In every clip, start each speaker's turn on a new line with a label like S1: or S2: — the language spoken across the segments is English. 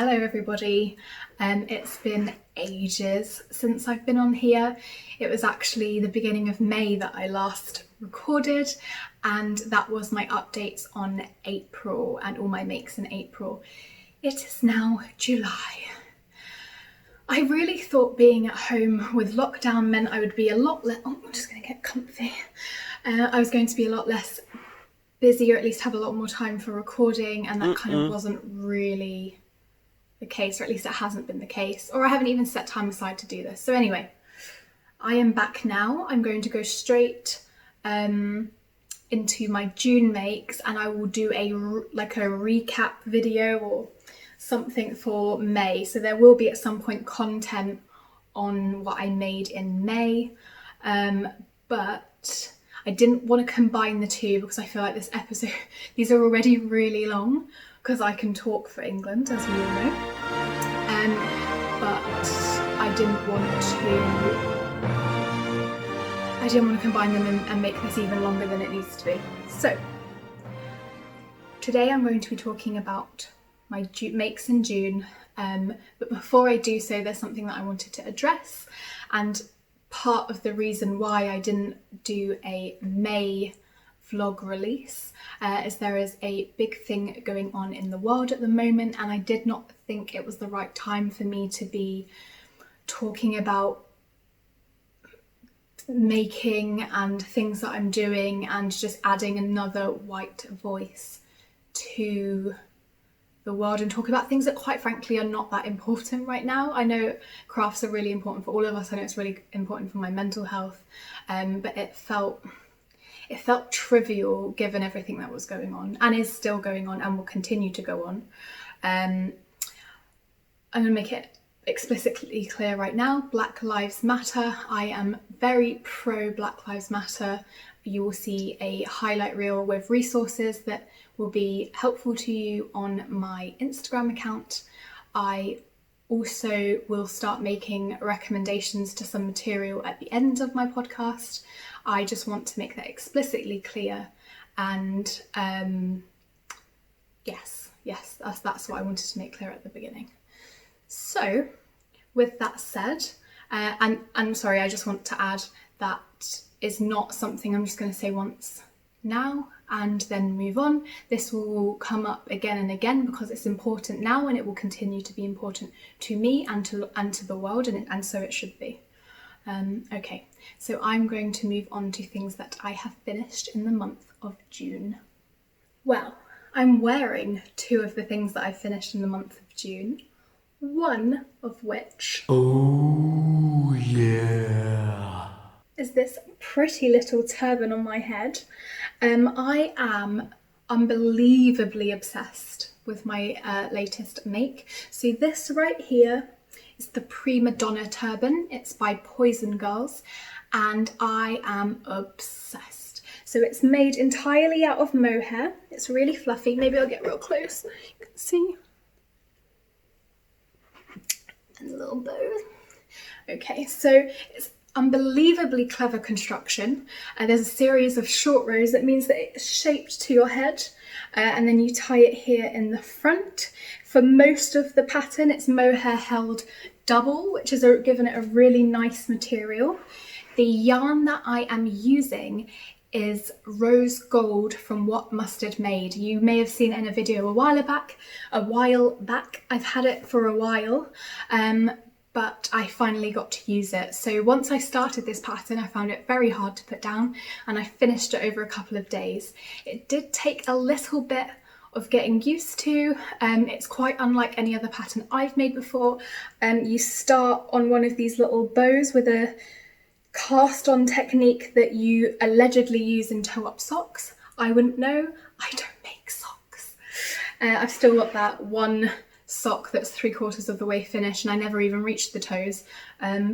S1: Hello everybody. It's been ages since I've been on here. It was actually the beginning of May that I last recorded, and that was my updates on April and all my makes in April. It is now July. I really thought being at home with lockdown meant I would be a lot less... Oh, I'm just going to get comfy. I was going to be a lot less busy, or at least have a lot more time for recording, and that kind of wasn't really the case, or at least it hasn't been the case, or I haven't even set time aside to do this. So anyway, I am back now. I'm going to go straight into my June makes, and I will do a recap video or something for May. So there will be at some point content on what I made in May, but I didn't want to combine the two because I feel like this episode, these are already really long because I can talk for England, as we all know, but I didn't want to combine them and make this even longer than it needs to be. So today I'm going to be talking about my makes in June, but before I do so, there's something that I wanted to address, and part of the reason why I didn't do a May vlog release is there is a big thing going on in the world at the moment, and I did not think it was the right time for me to be talking about making and things that I'm doing and just adding another white voice to the world and talk about things that quite frankly are not that important right now. I know crafts are really important for all of us. I know it's really important for my mental health, but it felt trivial given everything that was going on and is still going on and will continue to go on. I'm going to make it explicitly clear right now, Black Lives Matter. I am very pro Black Lives Matter. You will see a highlight reel with resources that will be helpful to you on my Instagram account. I also will start making recommendations to some material at the end of my podcast. I just want to make that explicitly clear, and yes, that's what I wanted to make clear at the beginning. So with that said, and I'm sorry, I just want to add that is not something I'm just going to say once now and then move on. This will come up again and again because it's important now, and it will continue to be important to me and to the world, and so it should be. Okay, so I'm going to move on to things that I have finished in the month of June. Well, I'm wearing two of the things that I finished in the month of June, one of which is this pretty little turban on my head. I am unbelievably obsessed with my latest make. So this right here is the Prima Donna turban. It's by Poison Girls, and I am obsessed. So it's made entirely out of mohair. It's really fluffy. Maybe I'll get real close. You can see. And a little bow. Okay, so it's unbelievably clever construction. There's a series of short rows. That means that it's shaped to your head, and then you tie it here in the front. For most of the pattern, it's mohair held double, which has given it a really nice material. The yarn that I am using is rose gold from What Mustard Made. You may have seen it in a video a while back. I've had it for a while, but I finally got to use it. So once I started this pattern, I found it very hard to put down, and I finished it over a couple of days. It did take a little bit of getting used to. It's quite unlike any other pattern I've made before. You start on one of these little bows with a cast on technique that you allegedly use in toe-up socks. I wouldn't know, I don't make socks. I've still got that one sock that's 3/4 of the way finished, and I never even reached the toes.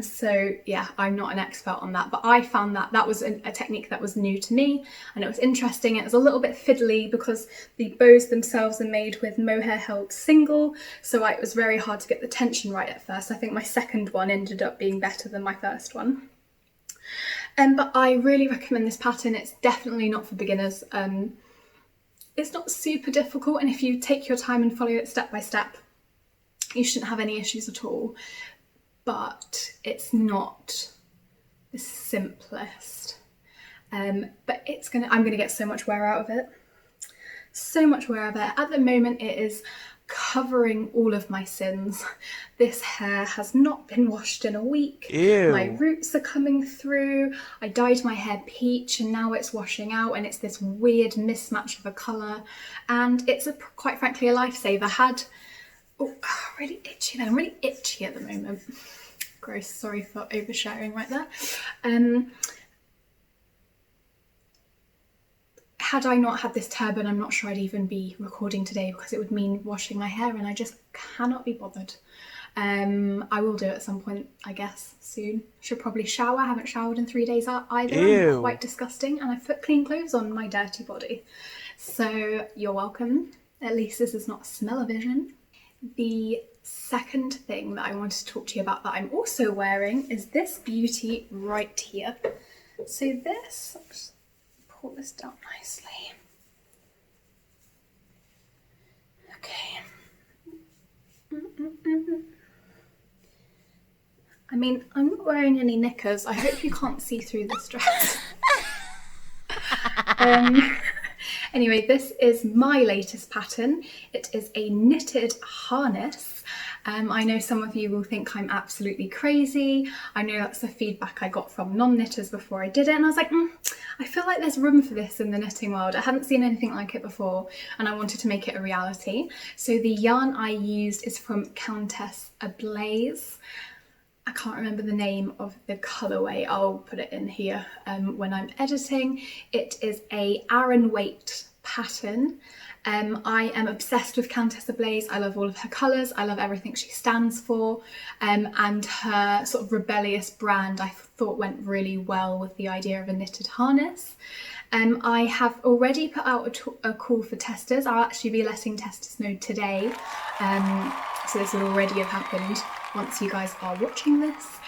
S1: So yeah, I'm not an expert on that, but I found that was a technique that was new to me, and it was interesting. It was a little bit fiddly because the bows themselves are made with mohair held single, so it was very hard to get the tension right at first. I think my second one ended up being better than my first one. But I really recommend this pattern. It's definitely not for beginners. It's not super difficult, and if you take your time and follow it step by step, You shouldn't have any issues at all, but it's not the simplest. But I'm gonna get so much wear out of it. So much wear out of it. At the moment it is covering all of my sins. This hair has not been washed in a week.
S2: Ew.
S1: My roots are coming through. I dyed my hair peach and now it's washing out and it's this weird mismatch of a colour, and it's quite frankly a lifesaver. Really itchy then. I'm really itchy at the moment. Gross, sorry for oversharing right there. Had I not had this turban, I'm not sure I'd even be recording today, because it would mean washing my hair and I just cannot be bothered. I will do it at some point, I guess, soon. Should probably shower. I haven't showered in 3 days either.
S2: Ew.
S1: I'm quite disgusting, and I've put clean clothes on my dirty body. So you're welcome. At least this is not smell-o-vision. The second thing that I wanted to talk to you about that I'm also wearing is this beauty right here. So this, I'll just pull this down nicely. Okay. I mean, I'm not wearing any knickers. I hope you can't see through this dress. Anyway, this is my latest pattern. It is a knitted harness. I know some of you will think I'm absolutely crazy. I know that's the feedback I got from non-knitters before I did it, and I was like, I feel like there's room for this in the knitting world. I hadn't seen anything like it before, and I wanted to make it a reality. So the yarn I used is from Countess Ablaze. I can't remember the name of the colourway. I'll put it in here when I'm editing. It is a Aran weight pattern. I am obsessed with Countess Ablaze. I love all of her colours. I love everything she stands for. And her sort of rebellious brand I thought went really well with the idea of a knitted harness. I have already put out a call for testers. I'll actually be letting testers know today. So this will already have happened once you guys are watching this.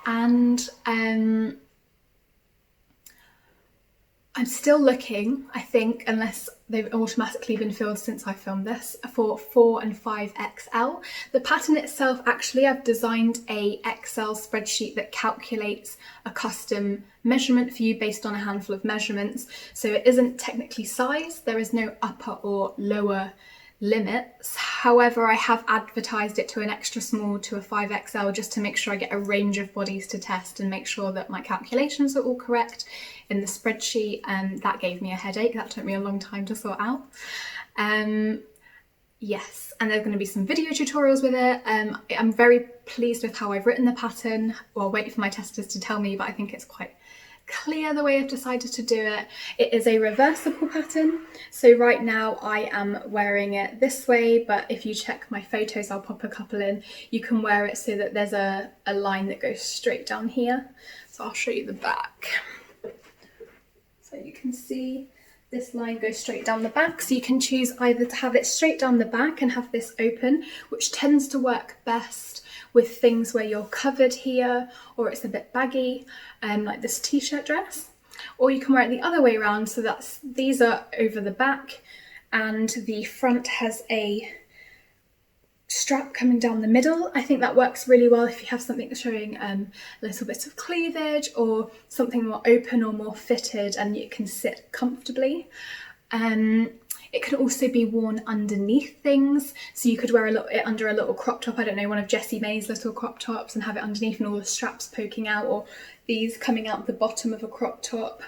S1: And I'm still looking, I think, unless they've automatically been filled since I filmed this, for 4 and 5XL. The pattern itself, actually, I've designed a Excel spreadsheet that calculates a custom measurement for you based on a handful of measurements. So it isn't technically sized. There is no upper or lower limits. However, I have advertised it to an extra small to a 5XL just to make sure I get a range of bodies to test and make sure that my calculations are all correct in the spreadsheet, and that gave me a headache. That took me a long time to sort out. Yes, and there's going to be some video tutorials with it. I'm very pleased with how I've written the pattern. Well, I'll wait for my testers to tell me, but I think it's quite clear the way I've decided to do it. It is a reversible pattern, so right now I am wearing it this way, but if you check my photos, I'll pop a couple in, you can wear it so that there's a line that goes straight down here. So I'll show you the back. So you can see this line goes straight down the back, so you can choose either to have it straight down the back and have this open, which tends to work best with things where you're covered here or it's a bit baggy, like this t-shirt dress, or you can wear it the other way around, so these are over the back and the front has a strap coming down the middle. I think that works really well if you have something showing a little bit of cleavage or something more open or more fitted and you can sit comfortably. It can also be worn underneath things, so you could wear it under a little crop top, I don't know, one of Jessie May's little crop tops, and have it underneath and all the straps poking out, or these coming out the bottom of a crop top,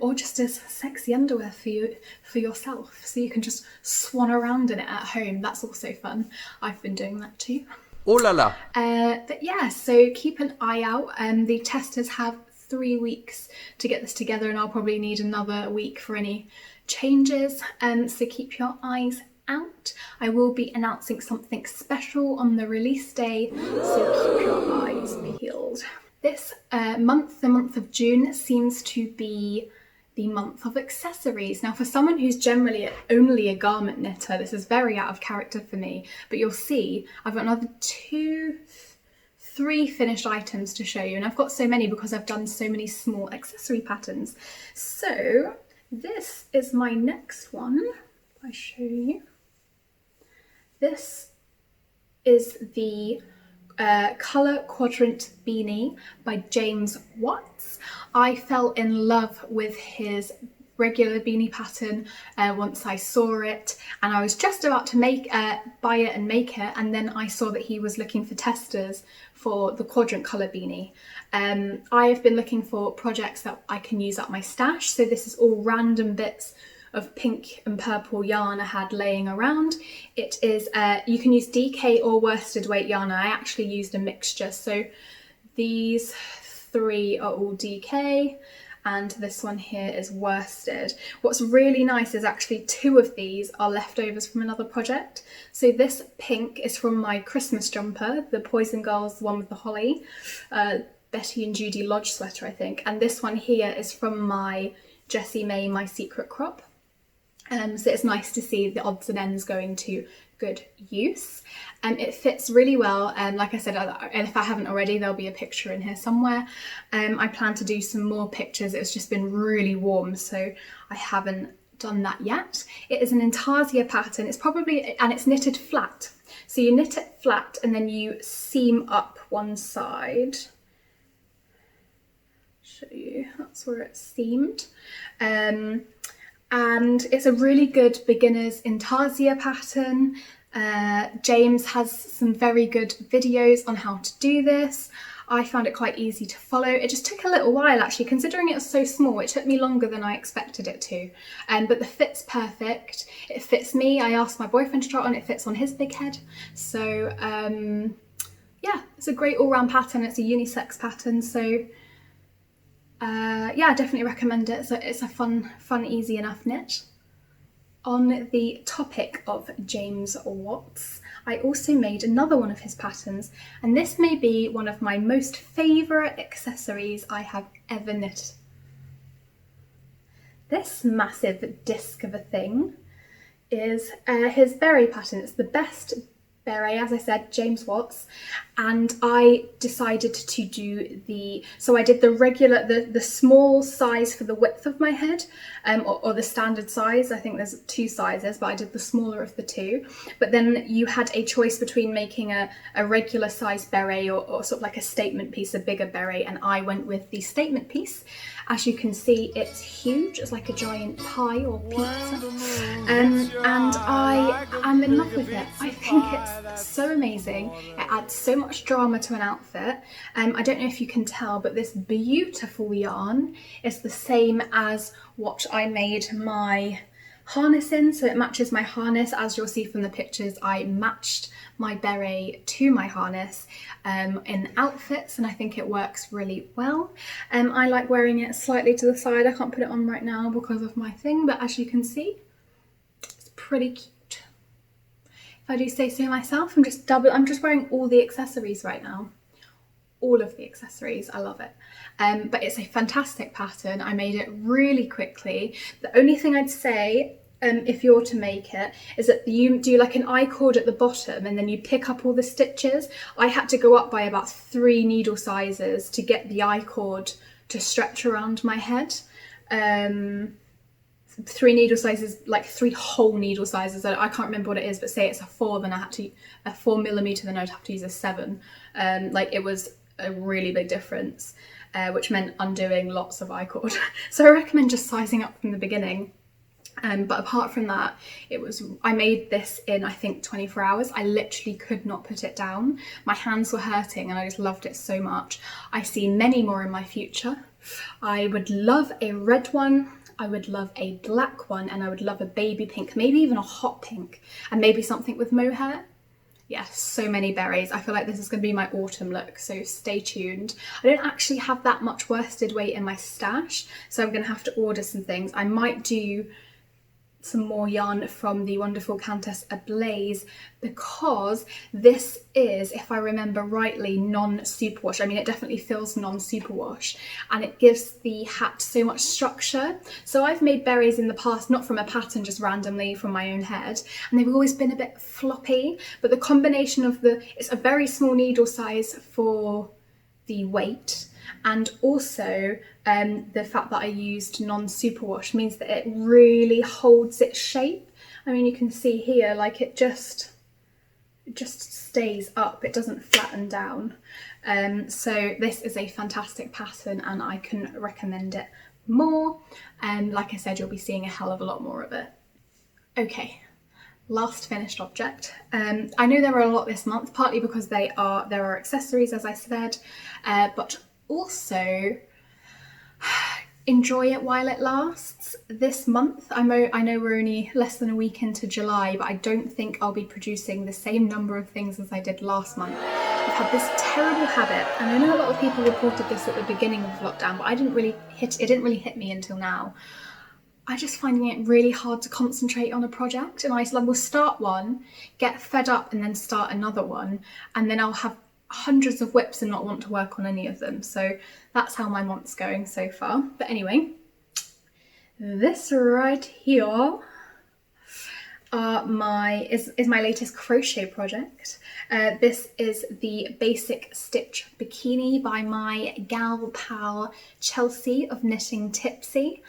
S1: or just as sexy underwear for yourself, so you can just swan around in it at home. That's also fun. I've been doing that too.
S2: Oh la la.
S1: But yeah, so keep an eye out. The testers have 3 weeks to get this together, and I'll probably need another week for any changes, so keep your eyes out. I will be announcing something special on the release day, so keep your eyes peeled. This month, the month of June, seems to be the month of accessories. Now, for someone who's generally only a garment knitter, this is very out of character for me, but you'll see I've got another 3 finished items to show you, and I've got so many because I've done so many small accessory patterns. So this is my next one. If I show you, this is the Colour Quadrant Beanie by James Watts. I fell in love with his regular beanie pattern once I saw it, and I was just about to buy it and make it, and then I saw that he was looking for testers for the quadrant colour beanie. I have been looking for projects that I can use up my stash, so this is all random bits of pink and purple yarn I had laying around. It is, you can use DK or worsted weight yarn. I actually used a mixture, so these three are all DK and this one here is worsted. What's really nice is actually two of these are leftovers from another project. So this pink is from my Christmas jumper, the Poison Girls one with the holly, Betty and Judy Lodge sweater I think, and this one here is from my Jessie May My Secret Crop. So it's nice to see the odds and ends going to good use. It fits really well, and like I said, and if I haven't already, there'll be a picture in here somewhere. I plan to do some more pictures. It's just been really warm, so I haven't done that yet. It is an intarsia pattern. It's knitted flat. So you knit it flat and then you seam up one side. Show you, that's where it's seamed. And it's a really good beginner's intarsia pattern. James has some very good videos on how to do this. I found it quite easy to follow. It just took a little while actually, considering it was so small. It took me longer than I expected it to. But the fit's perfect. It fits me. I asked my boyfriend to try it on. It fits on his big head. So yeah, it's a great all-round pattern. It's a unisex pattern. So yeah, I definitely recommend it. So it's a fun, easy enough knit. On the topic of James Watts, I also made another one of his patterns, and this may be one of my most favourite accessories I have ever knit. This massive disc of a thing is his beret pattern. It's the best beret, as I said, James Watts, and I decided to do so I did the regular, the small size for the width of my head, or the standard size. I think there's two sizes, but I did the smaller of the two. But then you had a choice between making a regular size beret or sort of like a statement piece, a bigger beret, and I went with the statement piece. As you can see, it's huge. It's like a giant pie or pizza. And I am in love with it. I think it's so amazing. It adds so much drama to an outfit. I don't know if you can tell, but this beautiful yarn is the same as what I made my harness in, so it matches my harness. As you'll see from the pictures, I matched my beret to my harness in outfits, and I think it works really well. I like wearing it slightly to the side. I can't put it on right now because of my thing, but as you can see, it's pretty cute. If I do say so myself, I'm just wearing all the accessories right now. All of the accessories, I love it. But it's a fantastic pattern. I made it really quickly. The only thing I'd say, if you're to make it, is that you do like an I-cord at the bottom and then you pick up all the stitches. I had to go up by about 3 needle sizes to get the I-cord to stretch around my head. 3 needle sizes, like 3 whole needle sizes. I can't remember what it is, but say it's a 4, then I had to, a 4mm, then I'd have to use a 7. Like it was a really big difference, which meant undoing lots of I-cord. So I recommend just sizing up from the beginning. But apart from that, I made this in, I think, 24 hours. I literally could not put it down. My hands were hurting and I just loved it so much. I see many more in my future. I would love a red one. I would love a black one, and I would love a baby pink, maybe even a hot pink, and maybe something with mohair. Yeah, so many berets. I feel like this is going to be my autumn look, so stay tuned. I don't actually have that much worsted weight in my stash, so I'm going to have to order some things. I might do some more yarn from the wonderful Countess Ablaze, because this is, if I remember rightly, non-superwash. I mean, it definitely feels non-superwash, and it gives the hat so much structure. So I've made berets in the past, not from a pattern, just randomly from my own head, and they've always been a bit floppy, but the combination of it's a very small needle size for the weight, and also the fact that I used non-superwash means that it really holds its shape. I mean, you can see here, like it just just stays up, it doesn't flatten down. So this is a fantastic pattern and I can recommend it more. Like I said, you'll be seeing a hell of a lot more of it. Okay, last finished object. I know there are a lot this month, partly because there are accessories, as I said, but also enjoy it while it lasts. This month, I know we're only less than a week into July, but I don't think I'll be producing the same number of things as I did last month. I've had this terrible habit, and I know a lot of people reported this at the beginning of lockdown, but it didn't really hit me until now. I just finding it really hard to concentrate on a project, and I will start one, get fed up, and then start another one, and then I'll have hundreds of whips and not want to work on any of them. So that's how my month's going so far. But anyway, this right here is my latest crochet project. This is the Basic Stitch Bikini by my gal pal Chelsea of Knitting Tipsy.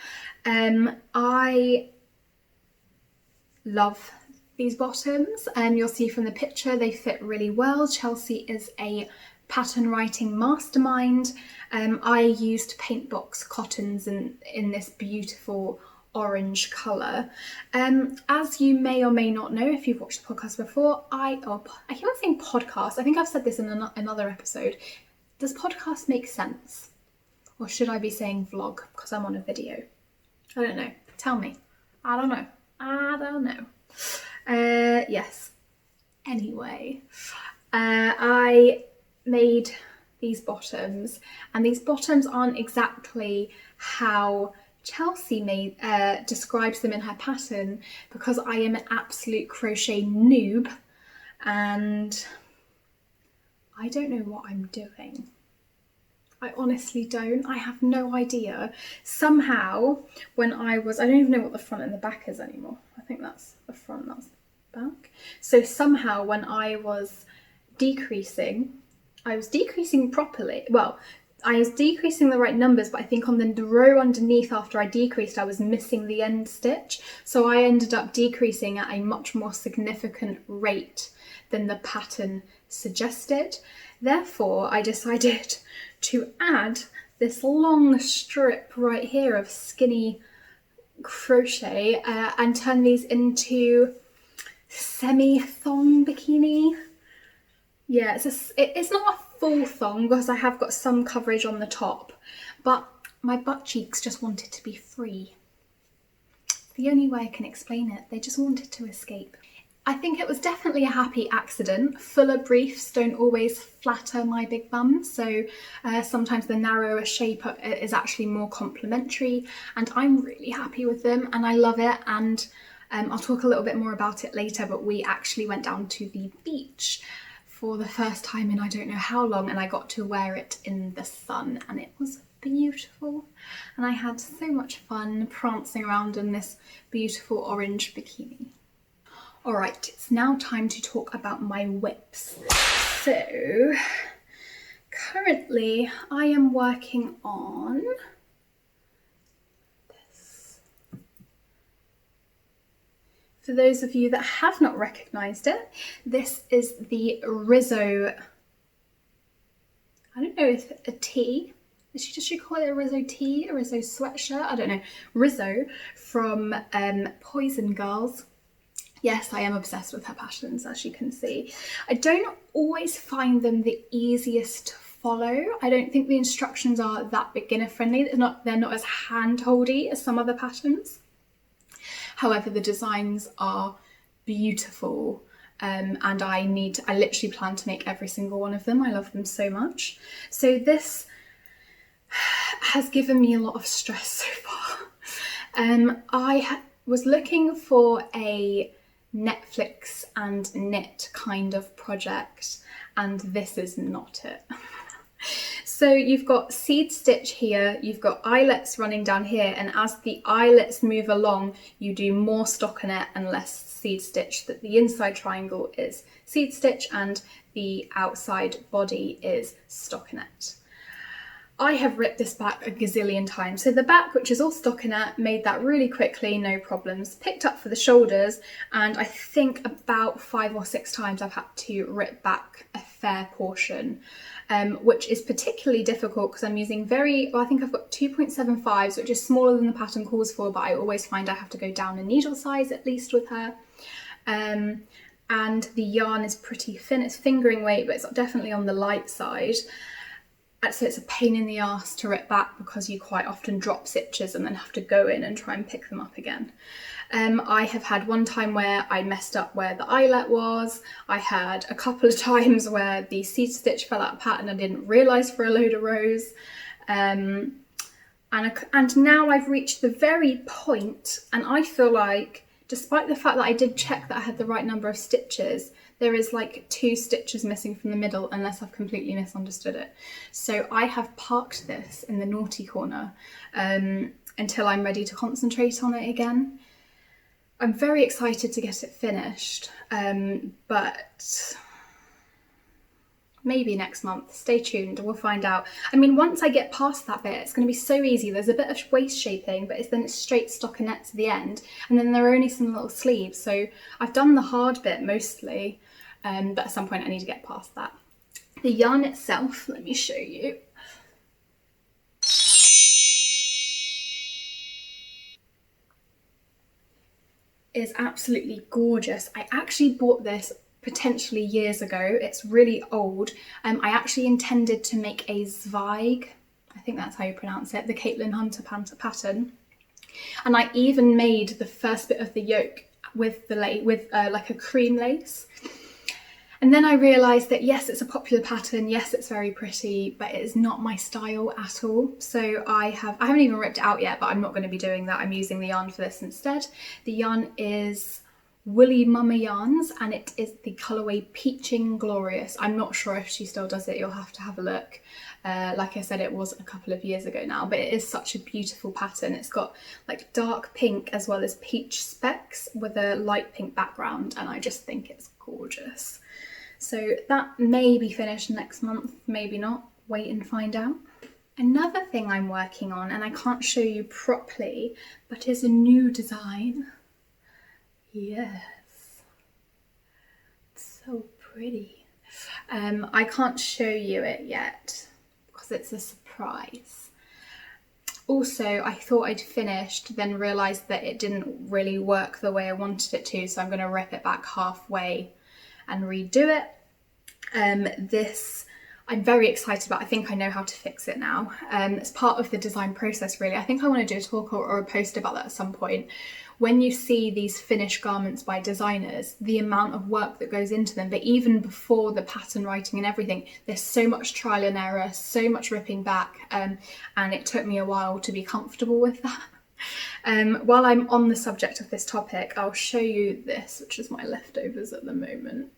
S1: I love these bottoms, and you'll see from the picture they fit really well. Chelsea is a pattern writing mastermind. I used paint box cottons in this beautiful orange colour. As you may or may not know, if you've watched the podcast before, I keep on saying podcast. I think I've said this in another episode. Does podcast make sense? Or should I be saying vlog because I'm on a video? I don't know. Tell me. I don't know. Yes. Anyway, I made these bottoms, and these bottoms aren't exactly how Chelsea describes them in her pattern, because I am an absolute crochet noob and I don't know what I'm doing. I honestly don't. I have no idea. Somehow, I don't even know what the front and the back is anymore. I think that's the front, that's the back. So somehow when I was decreasing properly. Well, I was decreasing the right numbers, but I think on the row underneath after I decreased, I was missing the end stitch. So I ended up decreasing at a much more significant rate than the pattern suggested. Therefore, I decided to add this long strip right here of skinny crochet and turn these into semi-thong bikini. Yeah, it's not a full thong because I have got some coverage on the top, but my butt cheeks just wanted to be free. It's the only way I can explain it. They just wanted to escape. I think it was definitely a happy accident. Fuller briefs don't always flatter my big bum, so sometimes the narrower shape is actually more complimentary, and I'm really happy with them and I love it. And I'll talk a little bit more about it later, but we actually went down to the beach for the first time in I don't know how long, and I got to wear it in the sun and it was beautiful, and I had so much fun prancing around in this beautiful orange bikini. Alright, it's now time to talk about my whips. So, currently I am working on this. For those of you that have not recognised it, this is the Rizzo, I don't know if a T, should she call it a Rizzo T, a Rizzo sweatshirt? I don't know. Rizzo from Poison Girls. Yes, I am obsessed with her patterns, as you can see. I don't always find them the easiest to follow. I don't think the instructions are that beginner friendly. They're not as hand-holdy as some other patterns. However, the designs are beautiful, and I literally plan to make every single one of them. I love them so much. So this has given me a lot of stress so far. I was looking for a Netflix and knit kind of project, and this is not it. So you've got seed stitch here, you've got eyelets running down here, and as the eyelets move along you do more stockinette and less seed stitch. That the inside triangle is seed stitch and the outside body is stockinette. I have ripped this back a gazillion times. So the back, which is all stockinette, made that really quickly, no problems. Picked up for the shoulders, and I think about 5 or 6 times I've had to rip back a fair portion, which is particularly difficult because I'm using I think I've got 2.75s, which is smaller than the pattern calls for, but I always find I have to go down a needle size at least with her. And the yarn is pretty thin. It's fingering weight, but it's definitely on the light side. So it's a pain in the arse to rip back because you quite often drop stitches and then have to go in and try and pick them up again. I have had one time where I messed up where the eyelet was. I had a couple of times where the seed stitch fell out of pattern and I didn't realise for a load of rows. And now I've reached the very point, and I feel like, despite the fact that I did check that I had the right number of stitches, there is like 2 stitches missing from the middle unless I've completely misunderstood it. So I have parked this in the naughty corner until I'm ready to concentrate on it again. I'm very excited to get it finished, but maybe next month. Stay tuned, we'll find out. I mean, once I get past that bit, it's going to be so easy. There's a bit of waist shaping, but then it's straight stockinette to the end, and then there are only some little sleeves. So I've done the hard bit mostly, but at some point I need to get past that. The yarn itself, let me show you. Is absolutely gorgeous. I actually bought this potentially years ago. It's really old. I actually intended to make a Zweig, I think that's how you pronounce it, the Caitlin Hunter pattern. And I even made the first bit of the yoke with the like a cream lace. And then I realised that yes, it's a popular pattern, yes, it's very pretty, but it is not my style at all. So I haven't even ripped it out yet, but I'm not going to be doing that. I'm using the yarn for this instead. The yarn is Woolly Mama Yarns, and it is the colourway Peaching Glorious. I'm not sure if she still does it, you'll have to have a look. Like I said, it was a couple of years ago now, but it is such a beautiful pattern. It's got like dark pink as well as peach specks with a light pink background, and I just think it's gorgeous. So that may be finished next month, maybe not, wait and find out. Another thing I'm working on, and I can't show you properly, but is a new design. Yes, it's so pretty. I can't show you it yet because it's a surprise. Also, I thought I'd finished, then realised that it didn't really work the way I wanted it to, so I'm going to rip it back halfway and redo it. This I'm very excited about. I think I know how to fix it now. It's part of the design process, really. I think I want to do a talk or a post about that at some point. When you see these finished garments by designers, the amount of work that goes into them, but even before the pattern writing and everything, there's so much trial and error, so much ripping back, and it took me a while to be comfortable with that. While I'm on the subject of this topic, I'll show you this, which is my leftovers at the moment.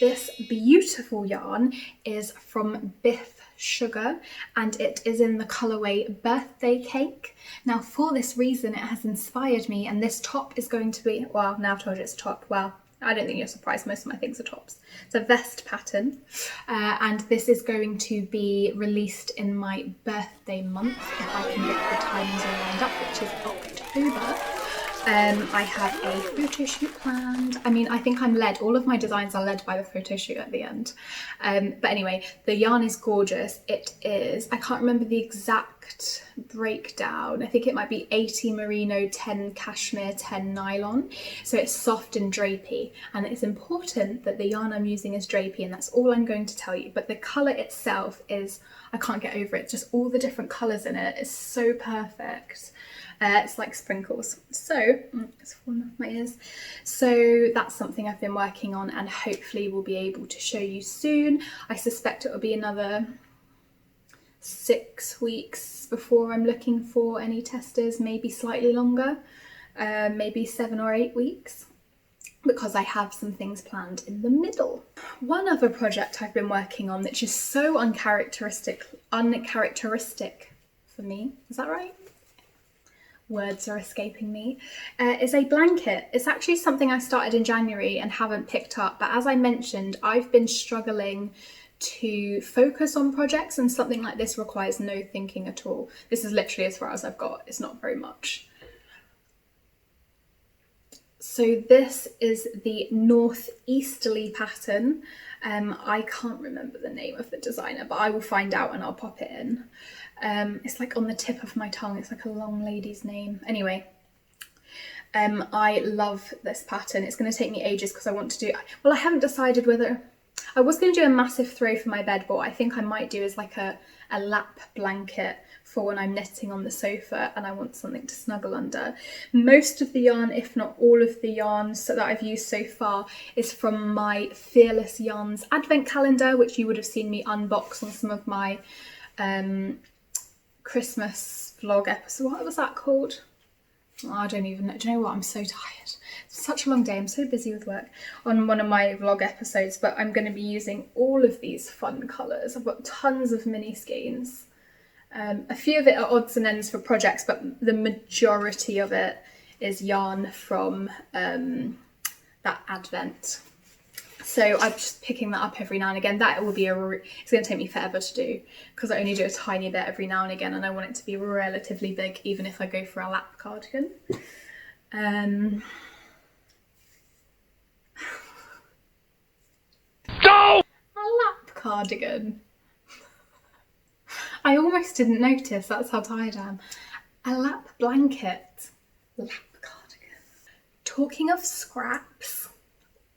S1: This beautiful yarn is from Biff Sugar, and it is in the colourway Birthday Cake. Now, for this reason, it has inspired me, and this top is going to be, well, now I've told you it's a top, well, I don't think you're surprised, most of my things are tops. It's a vest pattern, and this is going to be released in my birthday month, if I can get the timings all lined up, which is October. I have a photo shoot planned. I mean, I think I'm led. All of my designs are led by the photo shoot at the end. But anyway, the yarn is gorgeous. It is, I can't remember the exact breakdown. I think it might be 80 merino, 10 cashmere, 10 nylon. So it's soft and drapey. And it's important that the yarn I'm using is drapey, and that's all I'm going to tell you. But the colour itself is, I can't get over it. Just all the different colours in it is so perfect. It's like sprinkles. So, it's falling off my ears. So that's something I've been working on, and hopefully we'll be able to show you soon. I suspect it will be another 6 weeks before I'm looking for any testers, maybe slightly longer, maybe 7 or 8 weeks, because I have some things planned in the middle. One other project I've been working on, which is so uncharacteristic for me, is that right? Words are escaping me, is a blanket. It's actually something I started in January and haven't picked up, but as I mentioned, I've been struggling to focus on projects, and something like this requires no thinking at all. This is literally as far as I've got. It's not very much. So this is the northeasterly pattern. I can't remember the name of the designer, but I will find out and I'll pop it in. It's like on the tip of my tongue. It's like a long lady's name. Anyway, I love this pattern. It's going to take me ages because I want to do, well, I haven't decided whether, I was going to do a massive throw for my bed, but what I think I might do is like a lap blanket for when I'm knitting on the sofa and I want something to snuggle under. Most of the yarn, if not all of the yarns that I've used so far, is from my Fearless Yarns advent calendar, which you would have seen me unbox on some of my Christmas vlog episode. What was that called? Oh, I don't even know. Do you know what? I'm so tired. It's such a long day. I'm so busy with work on one of my vlog episodes, but I'm going to be using all of these fun colours. I've got tons of mini skeins. A few of it are odds and ends for projects, but the majority of it is yarn from that advent. So I'm just picking that up every now and again. That will be it's going to take me forever to do because I only do a tiny bit every now and again, and I want it to be relatively big even if I go for a lap cardigan. No! A lap cardigan. I almost didn't notice, that's how tired I am. A lap blanket. Lap cardigan. Talking of scraps,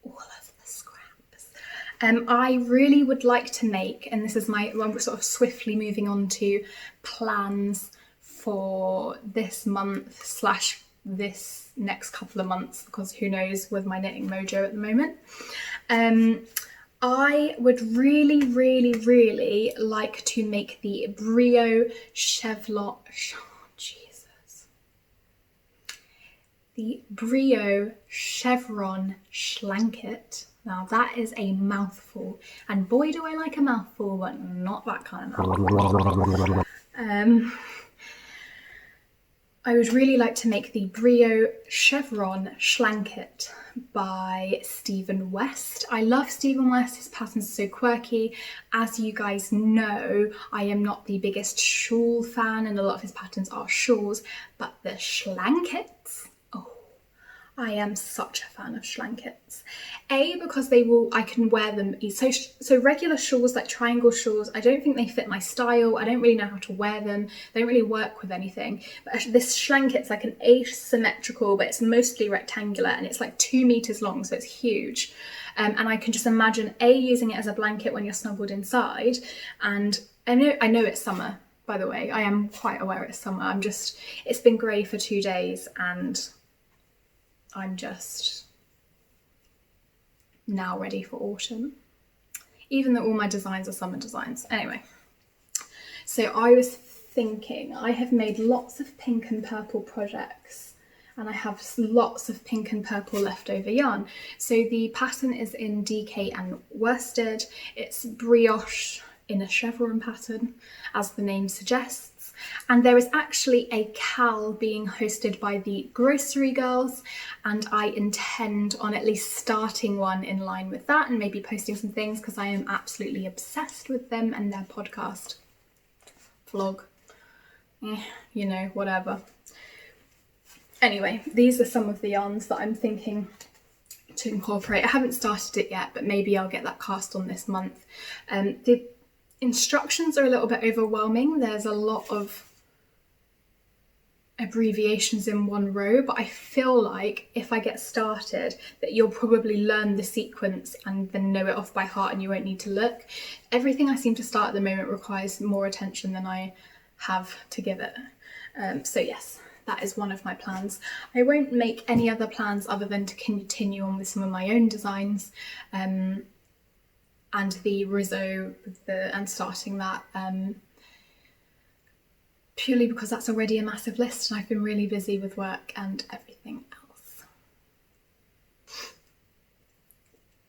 S1: all of the scraps. I really would like to make, and this is I'm sort of swiftly moving on to plans for this month / this next couple of months, because who knows with my knitting mojo at the moment. I would really, really, really like to make the Brio Chevron, the Brio Chevron Schlanket. Now that is a mouthful, and boy do I like a mouthful, but not that kind of mouthful. I would really like to make the Brio Chevron Schlanket by Stephen West. I love Stephen West, his patterns are so quirky. As you guys know, I am not the biggest shawl fan, and a lot of his patterns are shawls, but the Schlankets, oh, I am such a fan of Schlankets. Because I can wear them, so regular shawls, like triangle shawls, I don't think they fit my style. I don't really know how to wear them. They don't really work with anything. But this Schlanket's like an asymmetrical, but it's mostly rectangular, and it's like 2 meters long, so it's huge. And I can just imagine using it as a blanket when you're snuggled inside. And I know it's summer, by the way. I am quite aware it's summer. It's been grey for 2 days, and I'm just now ready for autumn, even though all my designs are summer designs. Anyway, so I was thinking, I have made lots of pink and purple projects, and I have lots of pink and purple leftover yarn. So the pattern is in DK and worsted. It's brioche in a chevron pattern, as the name suggests. And there is actually a cal being hosted by the Grocery Girls, and I intend on at least starting one in line with that and maybe posting some things, because I am absolutely obsessed with them and their podcast, vlog, you know, whatever. Anyway, these are some of the yarns that I'm thinking to incorporate. I haven't started it yet, but maybe I'll get that cast on this month. The instructions are a little bit overwhelming. There's a lot of abbreviations in one row, but I feel like if I get started that you'll probably learn the sequence and then know it off by heart, and you won't need to look. Everything I seem to start at the moment requires more attention than I have to give it. So yes, that is one of my plans. I won't make any other plans other than to continue on with some of my own designs, and the Rizzo and starting that, purely because that's already a massive list and I've been really busy with work and everything else.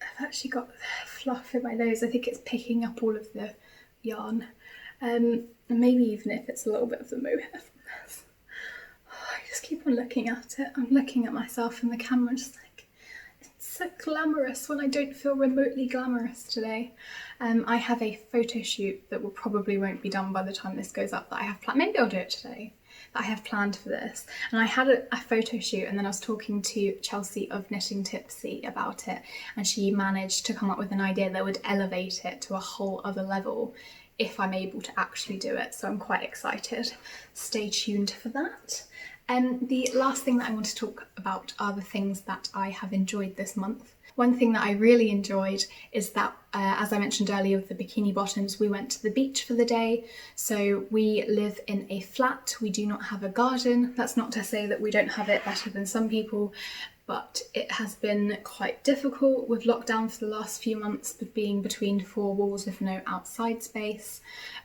S1: I've actually got fluff in my nose. I think it's picking up all of the yarn, and maybe even if it's a little bit of the mohair from this. I just keep on looking at it. I'm looking at myself in the camera, just like, it's so glamorous when I don't feel remotely glamorous today. I have a photo shoot that probably won't be done by the time this goes up that I have planned. Maybe I'll do it today. That I have planned for this. And I had a photo shoot, and then I was talking to Chelsea of Knitting Tipsy about it, and she managed to come up with an idea that would elevate it to a whole other level if I'm able to actually do it. So I'm quite excited. Stay tuned for that. The last thing that I want to talk about are the things that I have enjoyed this month. One thing that I really enjoyed is that, as I mentioned earlier with the bikini bottoms, we went to the beach for the day. So we live in a flat, we do not have a garden. That's not to say that we don't have it better than some people, but it has been quite difficult with lockdown for the last few months, with being between four walls with no outside space.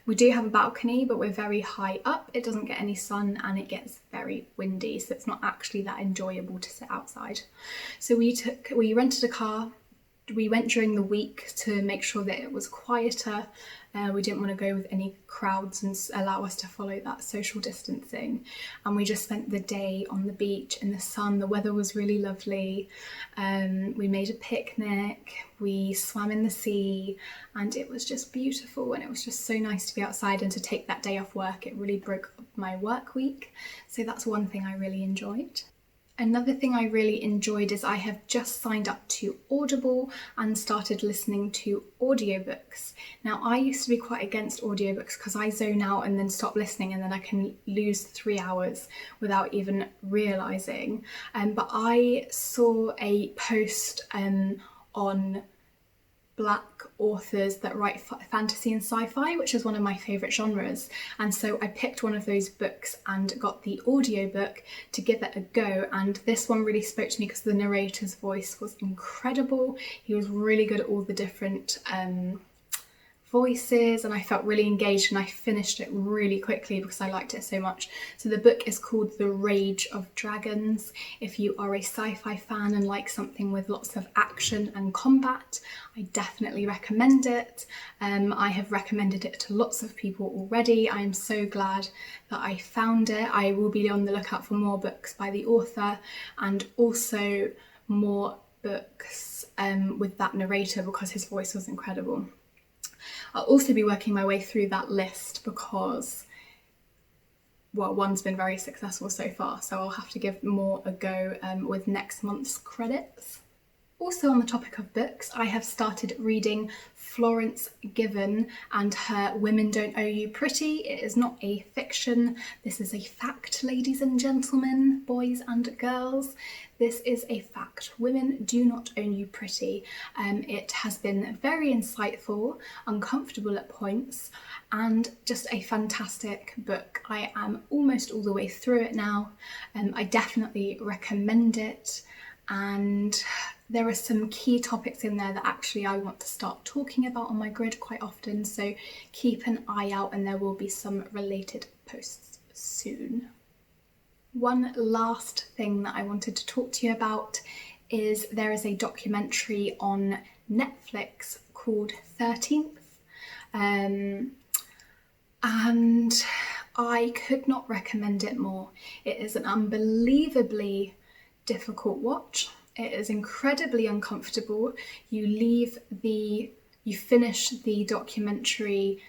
S1: We do have a balcony, but we're very high up. It doesn't get any sun and it gets very windy, so it's not actually that enjoyable to sit outside. So we rented a car. We went during the week to make sure that it was quieter. We didn't want to go with any crowds and allow us to follow that social distancing. And we just spent the day on the beach in the sun. The weather was really lovely. We made a picnic, we swam in the sea, and it was just beautiful. And it was just so nice to be outside and to take that day off work. It really broke up my work week. So that's one thing I really enjoyed. Another thing I really enjoyed is I have just signed up to Audible and started listening to audiobooks. Now, I used to be quite against audiobooks because I zone out and then stop listening, and then I can lose 3 hours without even realising. But I saw a post on Black authors that write fantasy and sci-fi, which is one of my favourite genres, and so I picked one of those books and got the audiobook to give it a go. And this one really spoke to me because the narrator's voice was incredible. He was really good at all the different voices, and I felt really engaged, and I finished it really quickly because I liked it so much. So the book is called The Rage of Dragons. If you are a sci-fi fan and like something with lots of action and combat, I definitely recommend it. I have recommended it to lots of people already. I am so glad that I found it. I will be on the lookout for more books by the author, and also more books with that narrator because his voice was incredible. I'll also be working my way through that list because, well, one's been very successful so far, so I'll have to give more a go with next month's credits. Also on the topic of books, I have started reading Florence Given and her Women Don't Owe You Pretty. It is not a fiction. This is a fact, ladies and gentlemen, boys and girls. This is a fact. Women do not own you pretty. It has been very insightful, uncomfortable at points, and just a fantastic book. I am almost all the way through it now. I definitely recommend it. And there are some key topics in there that actually I want to start talking about on my grid quite often, so keep an eye out and there will be some related posts soon. One last thing that I wanted to talk to you about is there is a documentary on Netflix called 13th, and I could not recommend it more. It is an unbelievably difficult watch. It is incredibly uncomfortable. You finish the documentary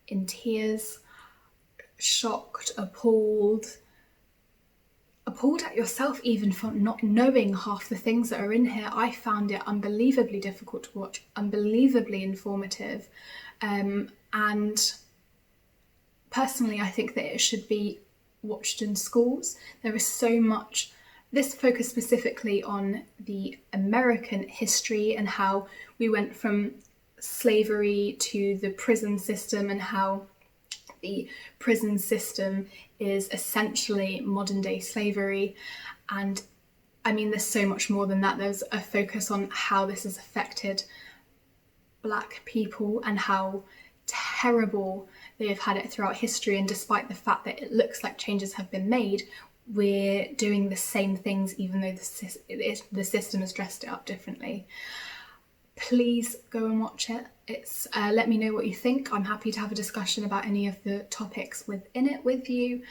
S1: in tears, shocked, appalled at yourself even for not knowing half the things that are in here. I found it unbelievably difficult to watch, unbelievably informative, and personally I think that it should be watched in schools. There is so much. This focused specifically on the American history and how we went from slavery to the prison system, and how the prison system is essentially modern day slavery. And I mean, there's so much more than that. There's a focus on how this has affected Black people and how terrible they have had it throughout history. And despite the fact that it looks like changes have been made, we're doing the same things even though the system has dressed it up differently. Please go and watch it. It's let me know what you think. I'm happy to have a discussion about any of the topics within it with you.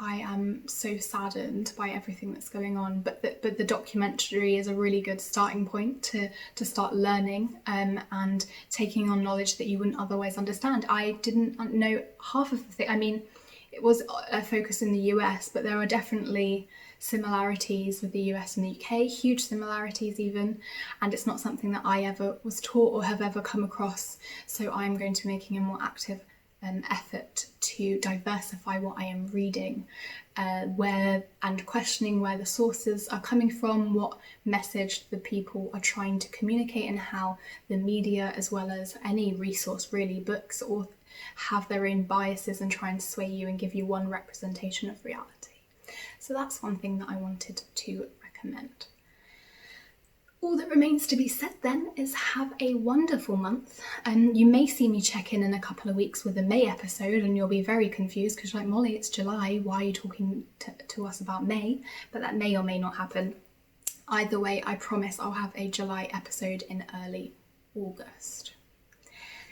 S1: I am so saddened by everything that's going on, but the documentary is a really good starting point to start learning and taking on knowledge that you wouldn't otherwise understand. I didn't know half of the thing. I mean, it was a focus in the US, but there are definitely similarities with the US and the UK, huge similarities even, and it's not something that I ever was taught or have ever come across. So I'm going to be making a more active effort to diversify what I am reading, where and questioning where the sources are coming from, what message the people are trying to communicate, and how the media, as well as any resource really, books, or have their own biases and try and sway you and give you one representation of reality. So that's one thing that I wanted to recommend. All that remains to be said then is have a wonderful month. You may see me check in a couple of weeks with a May episode and you'll be very confused because you're like, Molly, it's July, why are you talking to us about May? But that may or may not happen. Either way, I promise I'll have a July episode in early August.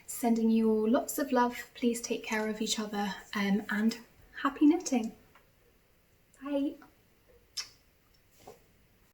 S1: Sending you all lots of love, please take care of each other, and happy knitting. Bye.